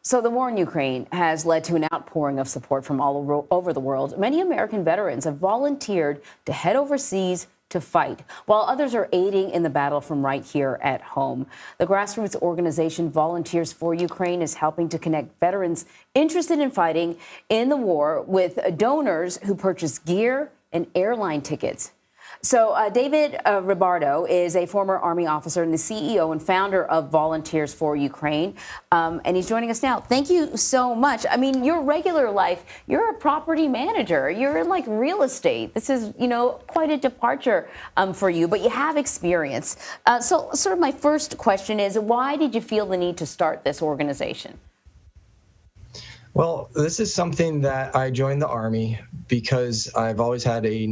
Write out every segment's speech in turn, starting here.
So the war in Ukraine has led to an outpouring of support from all over the world. Many American veterans have volunteered to head overseas to fight, while others are aiding in the battle from right here at home. The grassroots organization Volunteers for Ukraine is helping to connect veterans interested in fighting in the war with donors who purchase gear and airline tickets. So David Ribardo is a former Army officer and the CEO and founder of Volunteers for Ukraine. And he's joining us now. Thank you so much. I mean, your regular life, you're a property manager. You're in like real estate. This is, quite a departure for you, but you have experience. So sort of my first question is, why did you feel the need to start this organization? Well, this is something that I joined the Army because I've always had a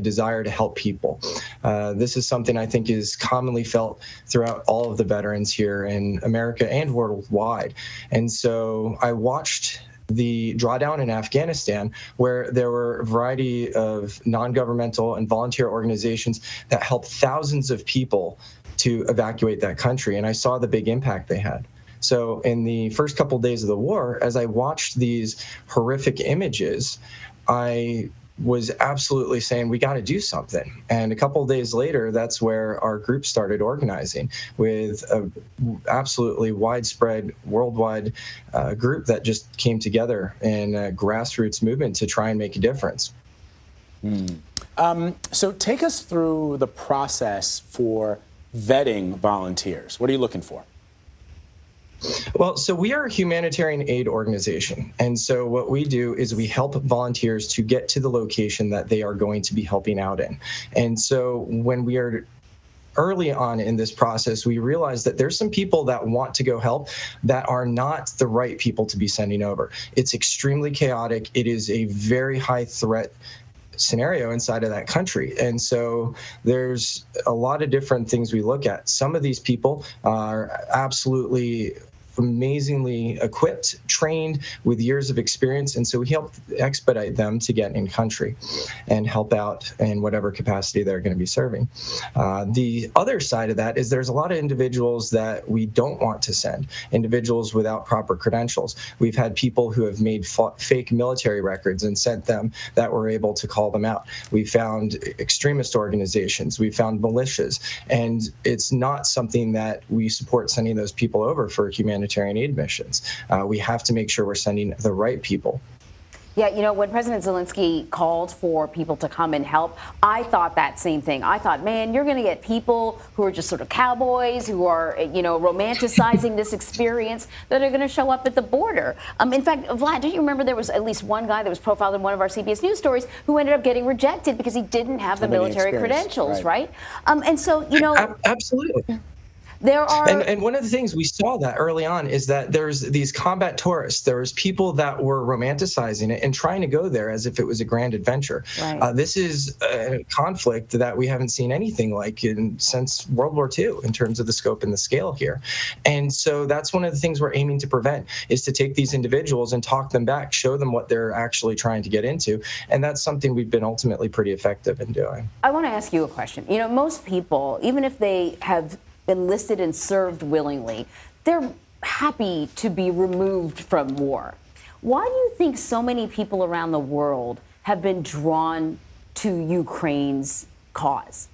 desire to help people. This is something I think is commonly felt throughout all of the veterans here in America and worldwide. And so I watched the drawdown in Afghanistan, where there were a variety of non-governmental and volunteer organizations that helped thousands of people to evacuate that country. And I saw the big impact they had. So in the first couple of days of the war, as I watched these horrific images, I was absolutely saying, we got to do something. And a couple of days later, that's where our group started organizing with an absolutely widespread worldwide group that just came together in a grassroots movement to try and make a difference. So take us through the process for vetting volunteers. What are you looking for? Well, so we are a humanitarian aid organization. And so what we do is we help volunteers to get to the location that they are going to be helping out in. And so when we are early on in this process, we realized that there's some people that want to go help that are not the right people to be sending over. It's extremely chaotic. It is a very high threat scenario inside of that country. And so there's a lot of different things we look at. Some of these people are absolutely amazingly equipped, trained with years of experience. And so we help expedite them to get in country and help out in whatever capacity they're going to be serving. The other side of that is there's a lot of individuals that we don't want to send, individuals without proper credentials. We've had people who have made fake military records and sent them that were able to call them out. We found extremist organizations. We found militias. And it's not something that we support sending those people over for humanitarian aid missions. We have to make sure we're sending the right people. Yeah, when President Zelensky called for people to come and help, I thought that same thing. I thought, man, you're going to get people who are just sort of cowboys, who are, romanticizing this experience, that are going to show up at the border. In fact, Vlad, do you remember there was at least one guy that was profiled in one of our CBS News stories who ended up getting rejected because he didn't have the military credentials, right? And so, Absolutely. There are, and one of the things we saw that early on is that there's these combat tourists. There's people that were romanticizing it and trying to go there as if it was a grand adventure. Right. This is a conflict that we haven't seen anything like since World War II in terms of the scope and the scale here. And so that's one of the things we're aiming to prevent, is to take these individuals and talk them back, show them what they're actually trying to get into. And that's something we've been ultimately pretty effective in doing. I want to ask you a question. Most people, even if they have enlisted and served willingly, they're happy to be removed from war. Why do you think so many people around the world have been drawn to Ukraine's cause?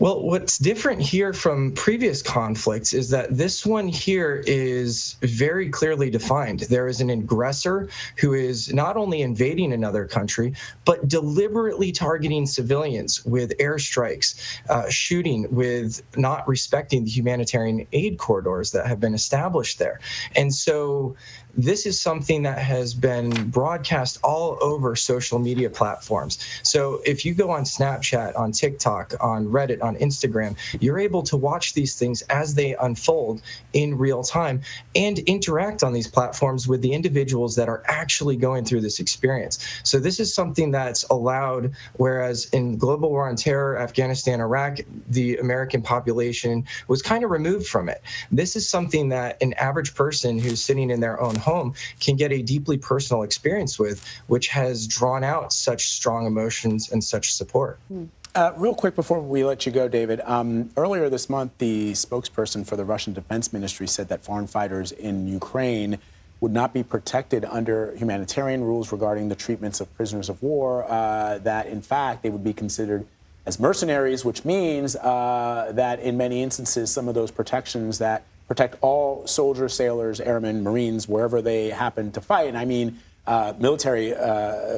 Well, what's different here from previous conflicts is that this one here is very clearly defined. There is an aggressor who is not only invading another country, but deliberately targeting civilians with airstrikes, shooting, with not respecting the humanitarian aid corridors that have been established there. And so this is something that has been broadcast all over social media platforms. So if you go on Snapchat, on TikTok, on Reddit, on Instagram, you're able to watch these things as they unfold in real time and interact on these platforms with the individuals that are actually going through this experience. So this is something that's allowed, whereas in global war on terror, Afghanistan, Iraq, the American population was kind of removed from it. This is something that an average person who's sitting in their own home can get a deeply personal experience with, which has drawn out such strong emotions and such support. Real quick before we let you go, David, earlier this month, the spokesperson for the Russian Defense Ministry said that foreign fighters in Ukraine would not be protected under humanitarian rules regarding the treatments of prisoners of war, that, in fact, they would be considered as mercenaries, which means that in many instances, some of those protections that protect all soldiers, sailors, airmen, Marines, wherever they happen to fight, and I mean military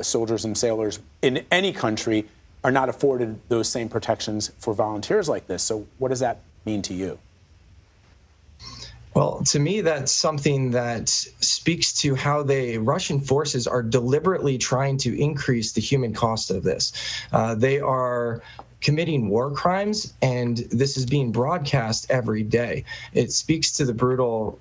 soldiers and sailors in any country, are not afforded those same protections for volunteers like this. So what does that mean to you? Well, to me, that's something that speaks to how the Russian forces are deliberately trying to increase the human cost of this. They are committing war crimes, and this is being broadcast every day. It speaks to the brutal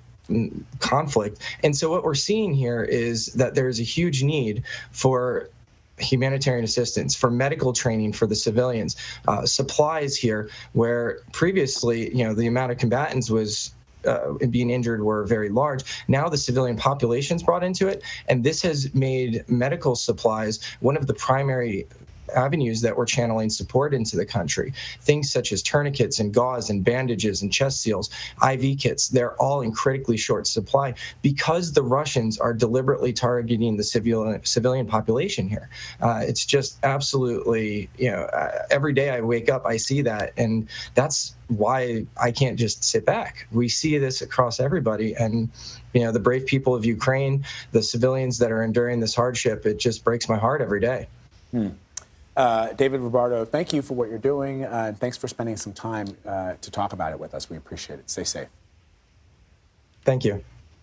conflict. And so what we're seeing here is that there's a huge need for humanitarian assistance, for medical training for the civilians, supplies here, where previously, the amount of combatants was being injured were very large. Now the civilian population's brought into it, and this has made medical supplies one of the primary avenues that we're channeling support into the country. Things such as tourniquets and gauze and bandages and chest seals, IV kits, they're all in critically short supply because the Russians are deliberately targeting the civilian population here. It's just absolutely, every day I wake up, I see that, and that's why I can't just sit back. We see this across everybody, and the brave people of Ukraine, the civilians that are enduring this hardship, it just breaks my heart every day. David Ribardo, thank you for what you're doing. Thanks for spending some time to talk about it with us. We appreciate it. Stay safe. Thank you.